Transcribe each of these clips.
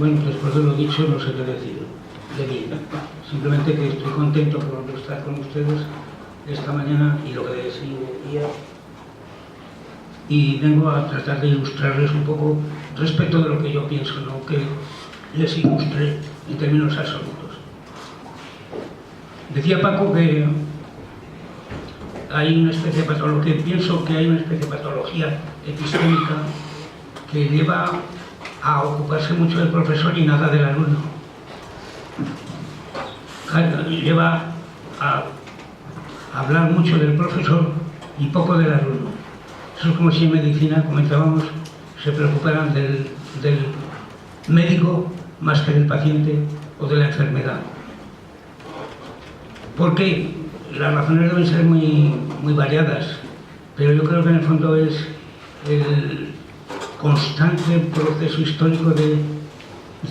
Bueno, después de lo dicho, no sé qué decir de mí. Simplemente que estoy contento por estar con ustedes esta mañana y lo que decía. Y vengo a tratar de ilustrarles un poco respecto de lo que yo pienso, no que les ilustre en términos absolutos. Decía Paco que hay una especie de patología, pienso que hay una especie de patología epistémica que lleva a ocuparse mucho del profesor y nada del alumno. Lleva a hablar mucho del profesor y poco del alumno. Eso es como si en medicina, comentábamos, se preocuparan del médico más que del paciente o de la enfermedad. ¿Por qué? Las razones deben ser muy variadas, pero yo creo que en el fondo es el constante proceso histórico de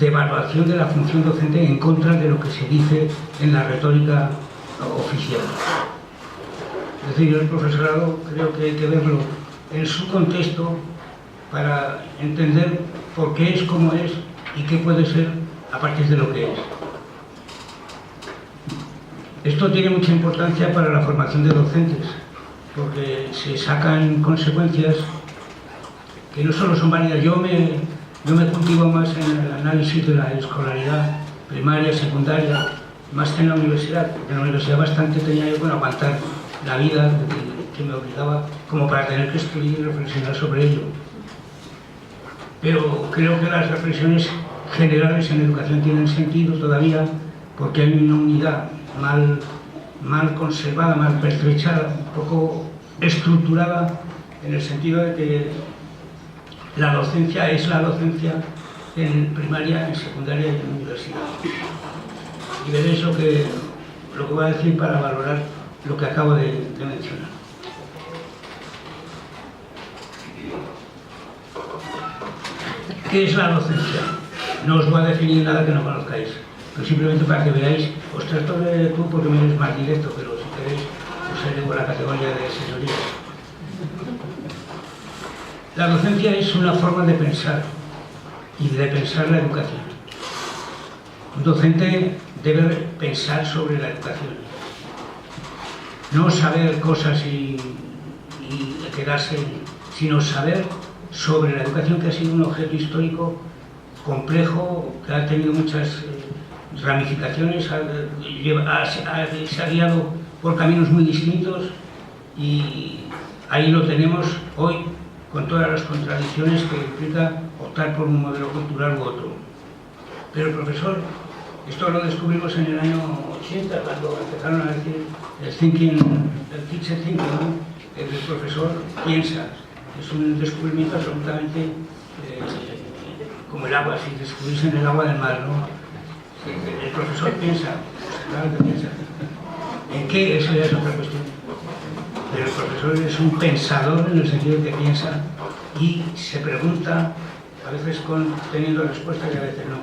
evaluación de la función docente en contra de lo que se dice en la retórica oficial. Es decir, el profesorado creo que hay que verlo en su contexto para entender por qué es como es y qué puede ser a partir de lo que es. Esto tiene mucha importancia para la formación de docentes, porque se sacan consecuencias que no solo son válidas. Yo me cultivo más en el análisis de la escolaridad primaria, secundaria, más que en la universidad. En la universidad bastante tenía yo con aguantar la vida que me obligaba como para tener que estudiar y reflexionar sobre ello. Pero creo que las reflexiones generales en educación tienen sentido todavía porque hay una unidad mal conservada, mal pertrechada, un poco estructurada en el sentido de que la docencia es la docencia en primaria, en secundaria y en universidad. Y veréis lo que voy a decir para valorar lo que acabo de mencionar. ¿Qué es la docencia? No os voy a definir nada que no conozcáis, pero simplemente para que veáis, os trato de tú porque me eres más directo, pero si queréis os elevo la categoría de señoría. La docencia es una forma de pensar y de pensar la educación. Un docente debe pensar sobre la educación. No saber cosas y quedarse, sino saber sobre la educación, que ha sido un objeto histórico complejo, que ha tenido muchas ramificaciones, se ha guiado por caminos muy distintos y ahí lo tenemos hoy con todas las contradicciones que implica optar por un modelo cultural u otro. Pero el profesor, esto lo descubrimos en el año 80, cuando empezaron a decir el teacher thinking, ¿no? El profesor piensa. Es un descubrimiento absolutamente como el agua, si descubriesen el agua del mar, ¿no? El profesor piensa, claro que piensa. ¿En qué? Eso ya es otra cuestión. Pero el profesor es un pensador en el sentido de que piensa y se pregunta, a veces teniendo respuestas y a veces no.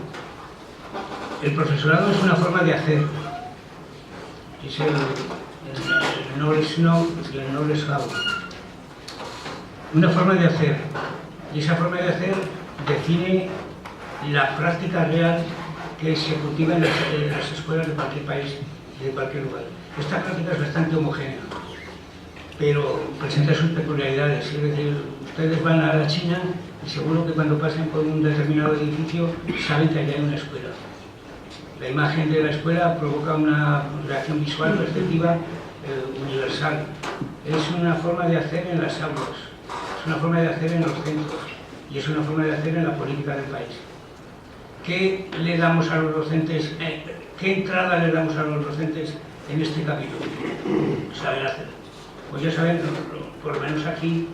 El profesorado es una forma de hacer. Es el knowledge know y el knowledge how. Una forma de hacer. Y esa forma de hacer define la práctica real que se cultiva en las escuelas de cualquier país y de cualquier lugar. Esta práctica es bastante homogénea, pero presenta sus peculiaridades. Es decir, ustedes van a la China y seguro que cuando pasen por un determinado edificio saben que allá hay una escuela. La imagen de la escuela provoca una reacción visual perceptiva universal. Es una forma de hacer en las aulas, es una forma de hacer en los centros y es una forma de hacer en la política del país. ¿Qué le damos a los docentes? ¿Qué entrada le damos a los docentes en este capítulo? Saber hacer. Pues ya saben, por lo menos aquí,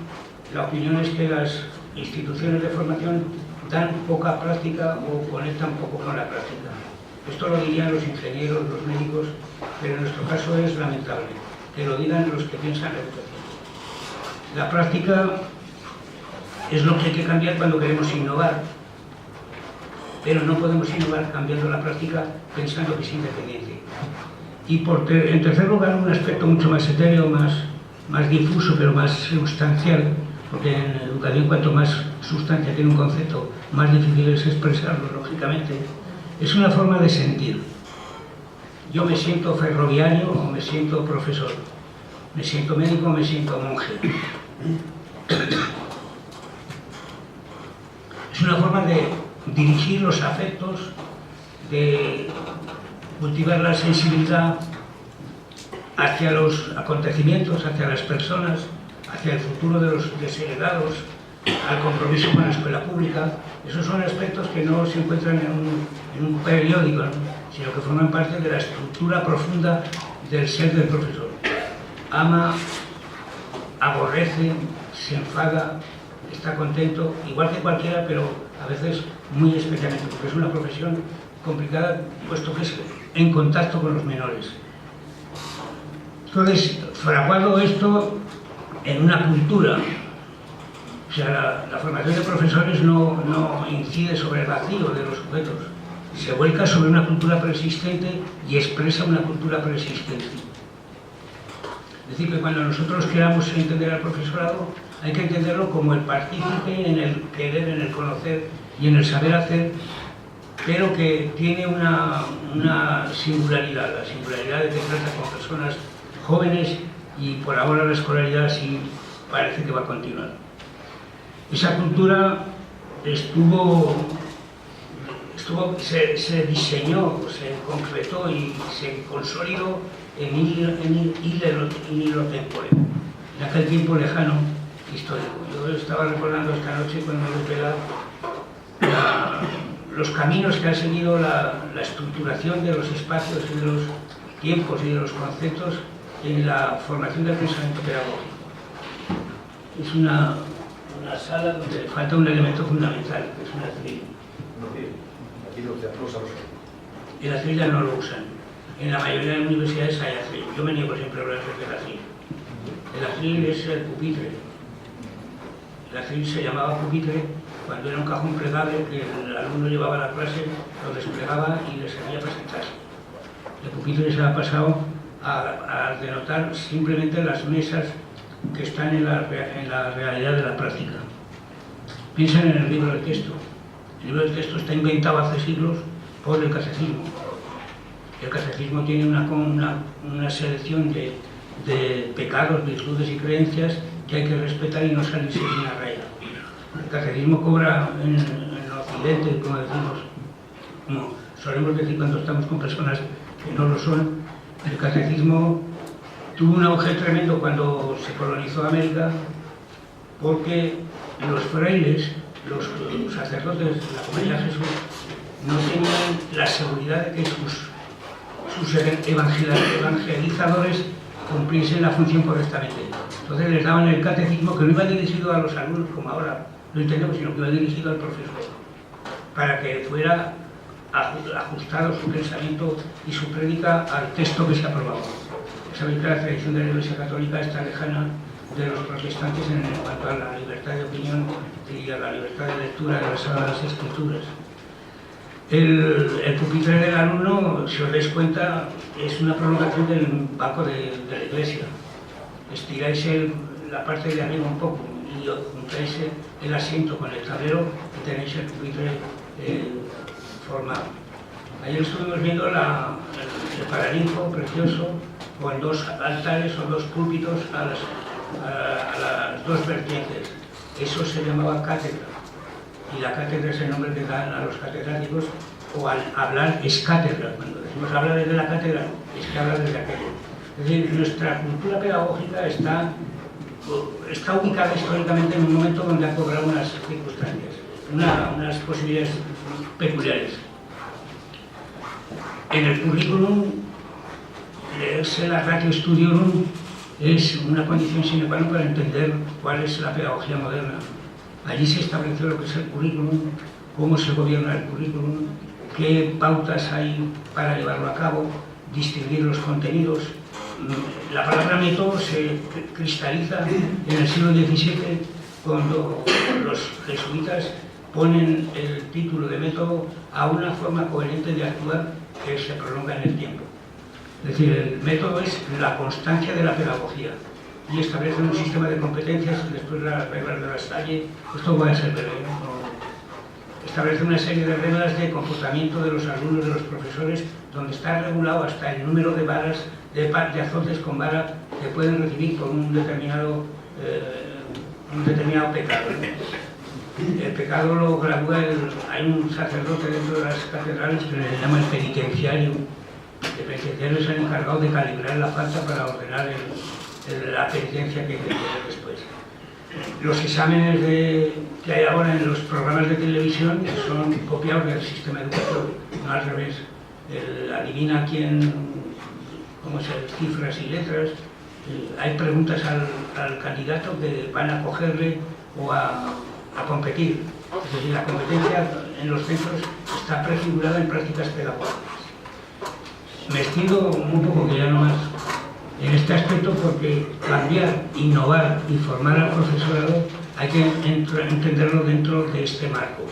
la opinión es que las instituciones de formación dan poca práctica o conectan poco con la práctica. Esto lo dirían los ingenieros, los médicos, pero en nuestro caso es lamentable que lo digan los que piensan la educación. La práctica es lo que hay que cambiar cuando queremos innovar, pero no podemos innovar cambiando la práctica pensando que es independiente. Y en tercer lugar, un aspecto mucho más etéreo, más difuso, pero más sustancial, porque en educación cuanto más sustancia tiene un concepto, más difícil es expresarlo, lógicamente, es una forma de sentir. Yo me siento ferroviario o me siento profesor, me siento médico o me siento monje. Es una forma de dirigir los afectos, de cultivar la sensibilidad hacia los acontecimientos, hacia las personas, hacia el futuro de los desheredados, al compromiso con la escuela pública. Esos son aspectos que no se encuentran en un periódico, ¿no?, sino que forman parte de la estructura profunda del ser del profesor. Ama, aborrece, se enfada, está contento, igual que cualquiera, pero a veces muy especialmente, porque es una profesión complicada, puesto que es en contacto con los menores. Entonces, fraguado esto en una cultura, o sea, la formación de profesores no incide sobre el vacío de los sujetos, se vuelca sobre una cultura preexistente y expresa una cultura preexistente. Es decir, que cuando nosotros queramos entender al profesorado, hay que entenderlo como el partícipe en el querer, en el conocer y en el saber hacer, pero que tiene una singularidad, la singularidad de que trata con personas jóvenes y por ahora la escolaridad sí parece que va a continuar. Esa cultura se diseñó, se concretó y se consolidó en hilo tempore, en aquel tiempo lejano histórico. Yo estaba recordando esta noche cuando me veía los caminos que ha seguido la estructuración de los espacios y de los tiempos y de los conceptos en la formación del pensamiento pedagógico. Es una sala donde falta un elemento fundamental, que es un atril. El atril ya no lo usan. En la mayoría de las universidades hay atril. Yo me niego siempre a hablar del atril. El atril es el pupitre. El atril se llamaba pupitre cuando era un cajón plegable que el alumno llevaba a la clase, lo desplegaba y le servía para sentarse. El pupitre se ha pasado a denotar simplemente las mesas que están en la realidad de la práctica. Piensen en el libro de texto. El libro de texto está inventado hace siglos por el catecismo. El catecismo tiene una selección de pecados, virtudes y creencias que hay que respetar y no salirse de una raya. El catecismo cobra en Occidente, como decimos, como solemos decir cuando estamos con personas que no lo son, el catecismo tuvo un auge tremendo cuando se colonizó América, porque los frailes, los sacerdotes de la Compañía de Jesús, no tenían la seguridad de que sus evangelizadores cumpliesen la función correctamente. Entonces les daban el catecismo, que no iba dirigido a los alumnos como ahora lo entendemos, sino que iba dirigido al profesor, para que fuera ajustado su pensamiento y su prédica al texto que se aprobaba. Sabéis que la tradición de la Iglesia Católica está lejana de los protestantes en cuanto a la libertad de opinión y a la libertad de lectura de las Sagradas Escrituras. El pupitre del alumno, si os dais cuenta, es una prolongación del banco de la iglesia. Estiráis la parte de arriba un poco y juntáis el asiento con el tablero y tenéis el pupitre formado. Ayer estuvimos viendo el Paraninfo precioso con dos altares o dos púlpitos a las dos vertientes. Eso se llamaba cátedra. Y la cátedra es el nombre que dan a los catedráticos, o al hablar es cátedra. Cuando decimos hablar desde la cátedra, es que habla desde aquello. Es decir, nuestra cultura pedagógica está ubicada históricamente en un momento donde ha cobrado unas circunstancias, unas posibilidades peculiares. En el currículum, leerse la Ratio Studiorum es una condición sine qua non para entender cuál es la pedagogía moderna. Allí se estableció lo que es el currículum, cómo se gobierna el currículum, qué pautas hay para llevarlo a cabo, distinguir los contenidos. La palabra método se cristaliza en el siglo XVII cuando los jesuitas ponen el título de método a una forma coherente de actuar que se prolonga en el tiempo. Es decir, el método es la constancia de la pedagogía. y establecen un sistema de competencias, después las reglas de la Salle, esto va a ser breve, establece una serie de reglas de comportamiento de los alumnos, de los profesores, donde está regulado hasta el número de varas, de azotes con vara que pueden recibir por un determinado pecado, ¿no? El pecado lo gradúa, hay un sacerdote dentro de las catedrales que le llama el penitenciario. El penitenciario se han encargado de calibrar la falta para ordenar la penitencia que hay que tener después. Los exámenes que hay ahora en los programas de televisión son copiados del sistema educativo, no al revés. Adivina quién, cómo se cifras y letras. Hay preguntas al candidato que van a cogerle o a competir. Es decir, la competencia en los centros está prefigurada en prácticas pedagógicas. Me extiendo un poco, que ya no más, en este aspecto, porque cambiar, innovar y formar al profesorado hay que entenderlo dentro de este marco.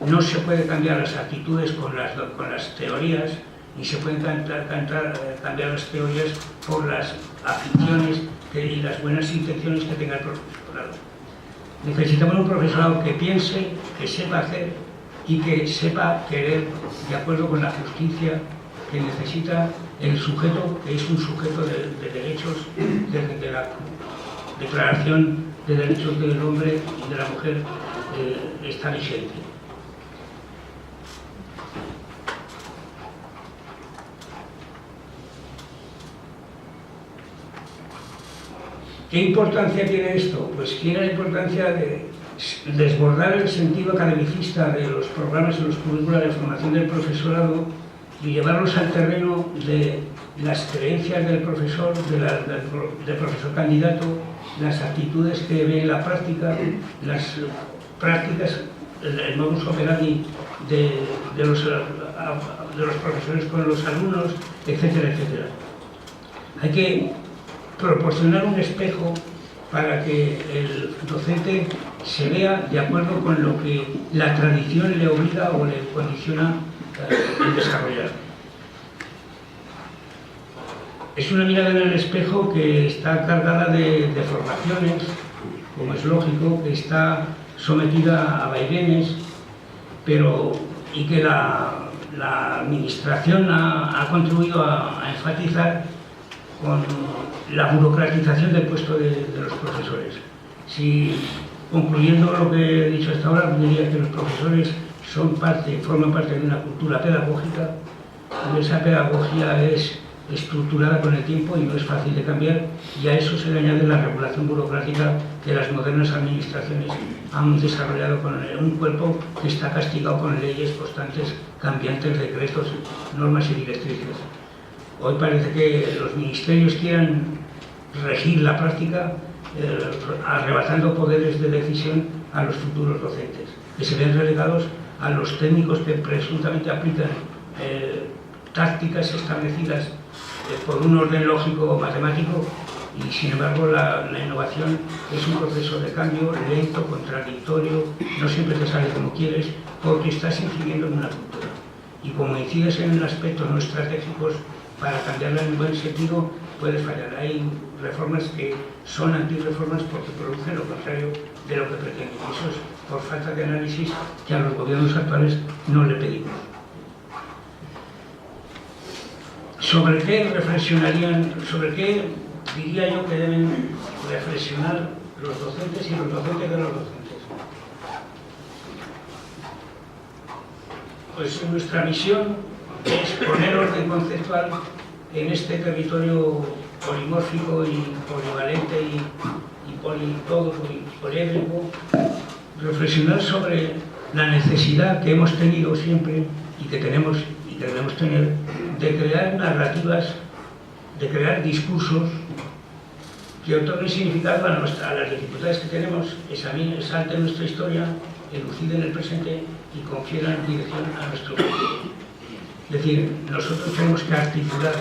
No se puede cambiar las actitudes con las teorías, ni se pueden cambiar las teorías por las aficiones y las buenas intenciones que tenga el profesorado. Necesitamos un profesorado que piense, que sepa hacer y que sepa querer de acuerdo con la justicia que necesita el sujeto, que es un sujeto de derechos desde la Declaración de Derechos del Hombre y de la Mujer está vigente. ¿Qué importancia tiene esto? Pues tiene la importancia de desbordar el sentido academicista de los programas y los currículos de formación del profesorado y llevarlos al terreno de las creencias del profesor, del profesor candidato, las actitudes que ve en la práctica, las prácticas, el modus operandi de los profesores con los alumnos, etcétera, etcétera. Hay que proporcionar un espejo para que el docente se vea de acuerdo con lo que la tradición le obliga o le condiciona en desarrollar. Es una mirada en el espejo que está cargada de formaciones, como es lógico, que está sometida a vaivenes, y que la administración ha contribuido a enfatizar con la burocratización del puesto de los profesores. Si, concluyendo lo que he dicho hasta ahora, diría que los profesores forman parte de una cultura pedagógica, y esa pedagogía es estructurada con el tiempo y no es fácil de cambiar, y a eso se le añade la regulación burocrática que las modernas administraciones han desarrollado con un cuerpo que está castigado con leyes constantes, cambiantes, decretos, normas y directrices. Hoy parece que los ministerios quieran regir la práctica arrebatando poderes de decisión a los futuros docentes, que se ven relegados a los técnicos que presuntamente aplican tácticas establecidas por un orden lógico o matemático, y sin embargo la innovación es un proceso de cambio lento, contradictorio, no siempre te sale como quieres, porque estás incidiendo en una cultura. Y como incides en aspectos no estratégicos, para cambiarla en buen sentido puedes fallar. Hay reformas que son antirreformas porque producen lo contrario de lo que pretenden. Eso es por falta de análisis que a los gobiernos actuales no le pedimos. ¿Sobre qué reflexionarían, sobre qué diría yo que deben reflexionar los docentes y los docentes de los docentes? Pues nuestra misión es poner orden conceptual en este territorio polimórfico y polivalente y poliédrico, reflexionar sobre la necesidad que hemos tenido siempre y que tenemos y que debemos tener de crear narrativas, de crear discursos que otorguen significado a las dificultades que tenemos, exalten nuestra historia, eluciden el presente y confieran dirección a nuestro futuro. Es decir, nosotros tenemos que articular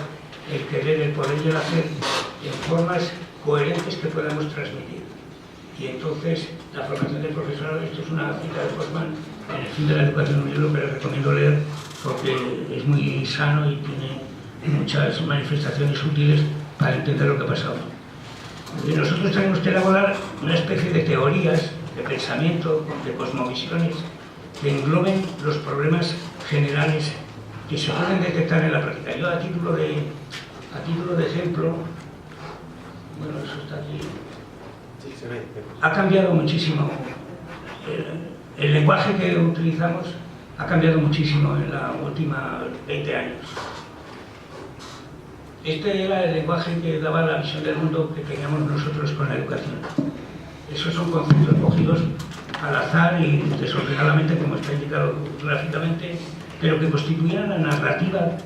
el querer, el poder y el hacer en formas coherentes que podamos transmitir. Y entonces, la formación del profesorado, esto es una cita de Postman en El fin de la educación, un libro que les recomiendo leer porque es muy sano y tiene muchas manifestaciones útiles para entender lo que ha pasado. Y nosotros tenemos que elaborar una especie de teorías, de pensamiento, de cosmovisiones, que engloben los problemas generales que se pueden detectar en la práctica. Yo, a título de ejemplo, bueno, eso está aquí, ha cambiado muchísimo. El lenguaje que utilizamos ha cambiado muchísimo en los últimos 20 años. Este era el lenguaje que daba la visión del mundo que teníamos nosotros con la educación. Esos son conceptos cogidos al azar y desordenadamente, como está indicado gráficamente, pero que constituían la narrativa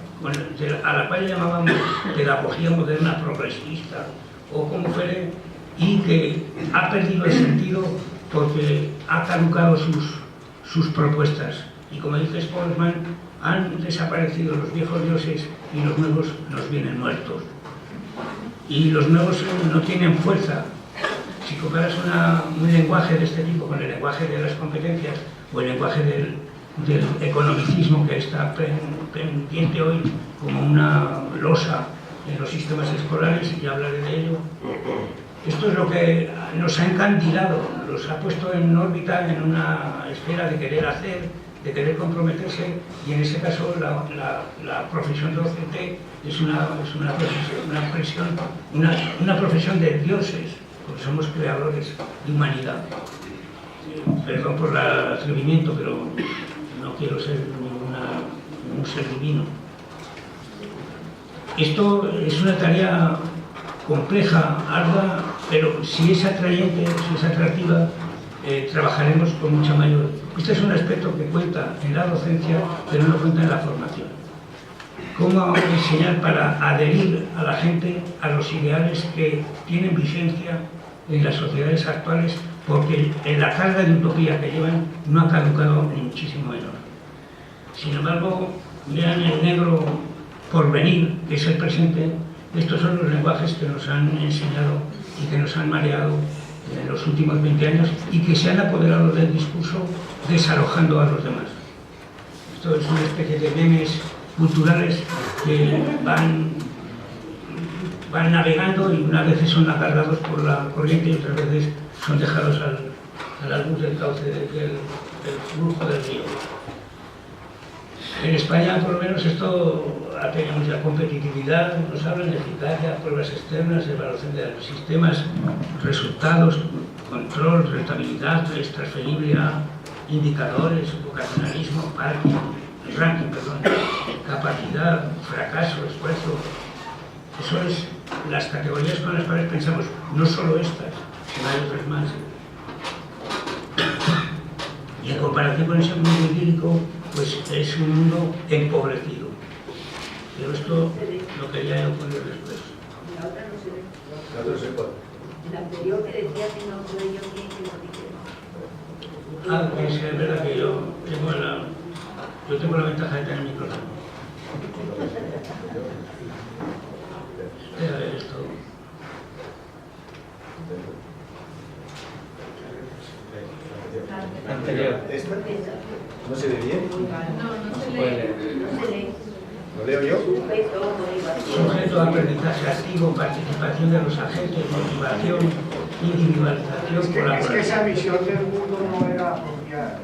a la cual llamábamos pedagogía moderna progresista o como fuere, y que ha perdido el sentido porque ha caducado sus propuestas. Y como dice Spolsman, han desaparecido los viejos dioses y los nuevos nos vienen muertos. Y los nuevos no tienen fuerza. Si comparas un lenguaje de este tipo con el lenguaje de las competencias o el lenguaje del economicismo que está pendiente hoy como una losa en los sistemas escolares, y hablaré de ello, esto es lo que nos ha encandilado, los ha puesto en órbita en una esfera de querer hacer, de querer comprometerse, y en ese caso la profesión docente es una profesión de dioses, porque somos creadores de humanidad. Perdón por el atrevimiento, pero no quiero ser un ser divino. Esto es una tarea compleja, ardua, pero si es atrayente, si es atractiva, trabajaremos con mucha mayor. Este es un aspecto que cuenta en la docencia, pero no cuenta en la formación. Cómo enseñar para adherir a la gente a los ideales que tienen vigencia en las sociedades actuales, porque en la carga de utopía que llevan no ha caducado ni muchísimo menos. Sin embargo, vean el negro porvenir, que es el presente. Estos son los lenguajes que nos han enseñado y que nos han mareado en los últimos 20 años y que se han apoderado del discurso desalojando a los demás. Esto es una especie de memes culturales que van navegando y unas veces son acarreados por la corriente y otras veces son dejados a la luz del cauce del flujo del río. En España, por lo menos, esto tenemos ya competitividad, nos hablan de eficacia, pruebas externas, evaluación de los sistemas, resultados, control, rentabilidad, es transferible a indicadores, vocacionalismo, ranking, capacidad, fracaso, esfuerzo. Eso es las categorías con las cuales pensamos, no solo estas, sino hay otras más. Y en comparación con ese mundo idílico, pues es un mundo empobrecido. Pero esto lo quería yo poner después. La otra no se ve. La otra se puede. La anterior que decía que no puede yo bien que lo dijera. Pues es verdad que yo tengo la ventaja de tener micrófono. Voy a ver esto. Anterior. ¿Esta? ¿No se ve bien? No se lee. ¿Lo leo yo? Sujeto a aprendizaje activo, participación de los agentes, motivación, individualización, colaboración. Es que esa visión del mundo no era apropiada.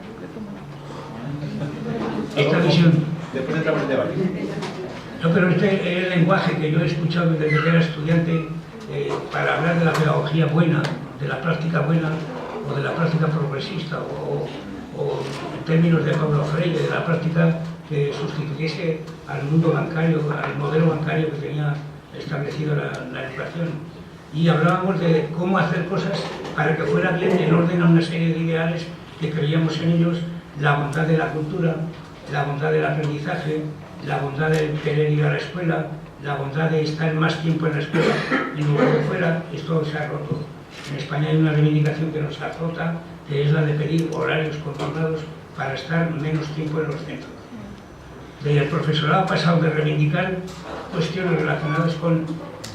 Esta visión. Después entramos en debate. No, pero este es el lenguaje que yo he escuchado desde que era estudiante para hablar de la pedagogía buena, de la práctica buena o de la práctica progresista o en términos de Paulo Freire, de la práctica que sustituyese al mundo bancario, al modelo bancario que tenía establecido la educación. Y hablábamos de cómo hacer cosas para que fuera bien en orden a una serie de ideales que creíamos en ellos, la bondad de la cultura, la bondad del aprendizaje, la bondad de querer ir a la escuela, la bondad de estar más tiempo en la escuela en lugar de fuera. Esto se ha roto. En España hay una reivindicación que nos azota, que es la de pedir horarios controlados para estar menos tiempo en los centros. El profesorado ha pasado de reivindicar cuestiones relacionadas con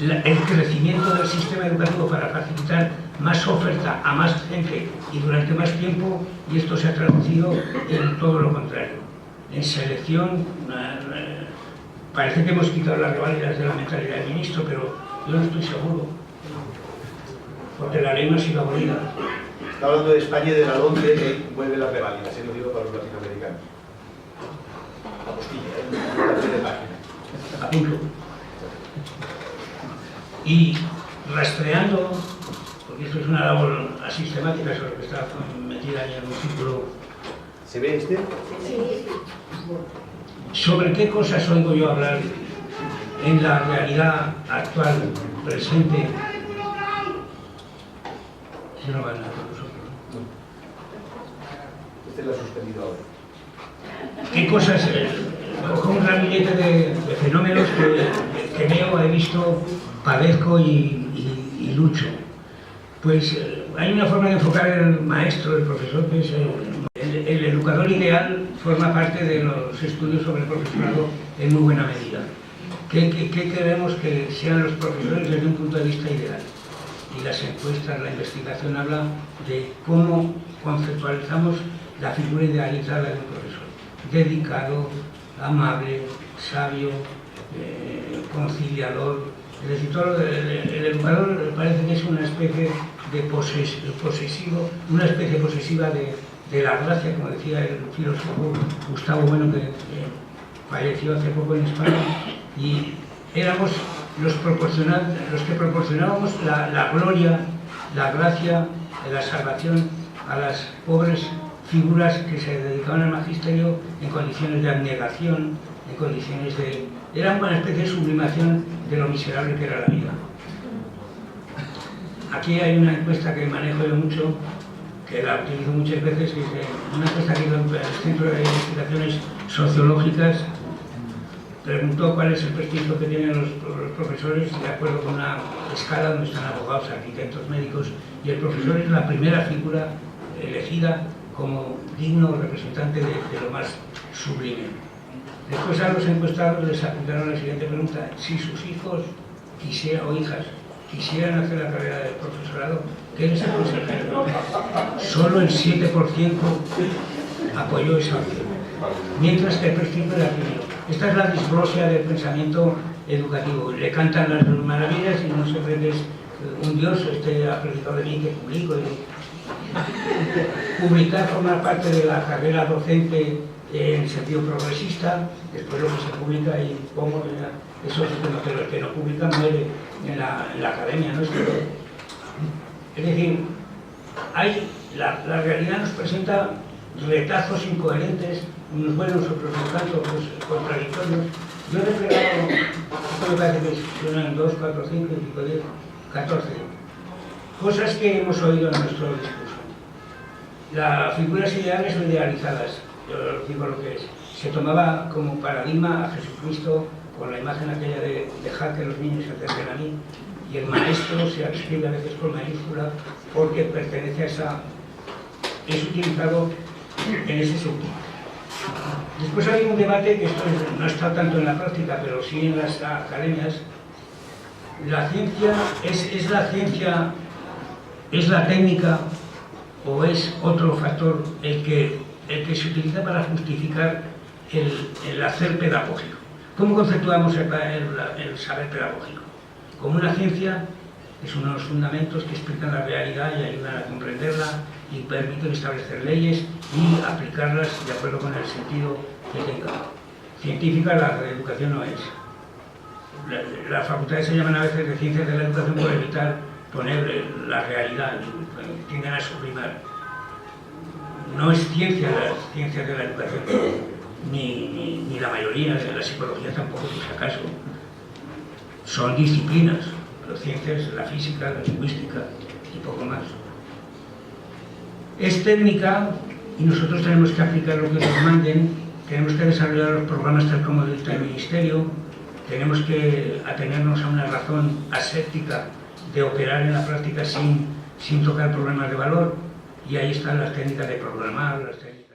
el crecimiento del sistema educativo para facilitar más oferta a más gente y durante más tiempo, y esto se ha traducido en todo lo contrario. En selección, parece que hemos quitado las reválidas de la mentalidad del ministro, pero yo no estoy seguro. porque la ley no ha sido abolida. Está hablando de España y de la LOMCE que vuelve las reválidas, lo digo para los latinoamericanos. La postilla, de página. A punto. Y rastreando, porque esto es una labor asistemática sobre que está metida ahí en un círculo. ¿Se ve este? Sí. ¿Sobre qué cosas oigo yo hablar en la realidad actual, presente? Si no van a con nosotros. Este lo ha suspendido ahora. ¿Qué cosas? Cojo un ramillete de fenómenos que veo, he visto, padezco y lucho. Pues hay una forma de enfocar el maestro, el profesor, que es el educador ideal forma parte de los estudios sobre el profesorado en muy buena medida. ¿Qué queremos que sean los profesores desde un punto de vista ideal? Y las encuestas, la investigación habla de cómo conceptualizamos la figura idealizada de un profesor. Dedicado, amable, sabio, conciliador. Es decir, el educador parece que es una especie de posesivo, una especie posesiva de la gracia, como decía el filósofo Gustavo Bueno, que falleció hace poco en España, y éramos los que proporcionábamos la gloria, la gracia, la salvación a las pobres figuras que se dedicaban al magisterio en condiciones de abnegación, en condiciones de... Era una especie de sublimación de lo miserable que era la vida. Aquí hay una encuesta que manejo yo mucho, que la utilizo muchas veces, que es una encuesta que hizo el Centro de Investigaciones Sociológicas. Preguntó cuál es el prestigio que tienen los profesores de acuerdo con una escala donde están abogados, arquitectos, médicos, y el profesor es la primera figura elegida como digno representante de lo más sublime. Después a los encuestados les apuntaron la siguiente pregunta: si sus hijos o hijas quisieran hacer la carrera de profesorado, ¿qué les aconsejaría? Solo el 7% apoyó esa opción, mientras que el prestigio era primero. Esta es la disglosia del pensamiento educativo. Le cantan las maravillas y no se cree que es un dios, ha predicado de mí que publico. Publicar forma parte de la carrera docente en sentido progresista, después lo que se publica y cómo eso es lo que no publica muere en la academia, ¿no? Es decir, la realidad nos presenta retazos incoherentes, unos buenos, otros no tanto, otros contradictorios. Yo he replegado, esto me parece que son 2, 4, 5, 10, 14 cosas que hemos oído en nuestro discurso. Las figuras ideales o idealizadas, yo digo lo que es. Se tomaba como paradigma a Jesucristo con la imagen aquella de dejar que los niños se acerquen a mí, y el maestro se escribe a veces con mayúscula porque pertenece a esa... es utilizado en ese sentido. Después hay un debate que esto no está tanto en la práctica, pero sí en las academias. La ciencia es la ciencia, es la técnica o es otro factor el que se utiliza para justificar el hacer pedagógico. ¿Cómo conceptuamos el saber pedagógico? Como una ciencia, es unos fundamentos que explican la realidad y ayudan a comprenderla y permiten establecer leyes y aplicarlas de acuerdo con el sentido que tenga. Científica la educación no es. Las facultades se llaman a veces de ciencias de la educación por evitar poner la realidad, tienden a sublimar. No es ciencia las ciencias de la educación, ni la mayoría de la psicología tampoco, por si acaso. Son disciplinas, las ciencias, la física, la lingüística y poco más. Es técnica y nosotros tenemos que aplicar lo que nos manden, tenemos que desarrollar los programas tal como dicta el Ministerio, tenemos que atenernos a una razón aséptica de operar en la práctica sin tocar problemas de valor, y ahí están las técnicas de programar, las técnicas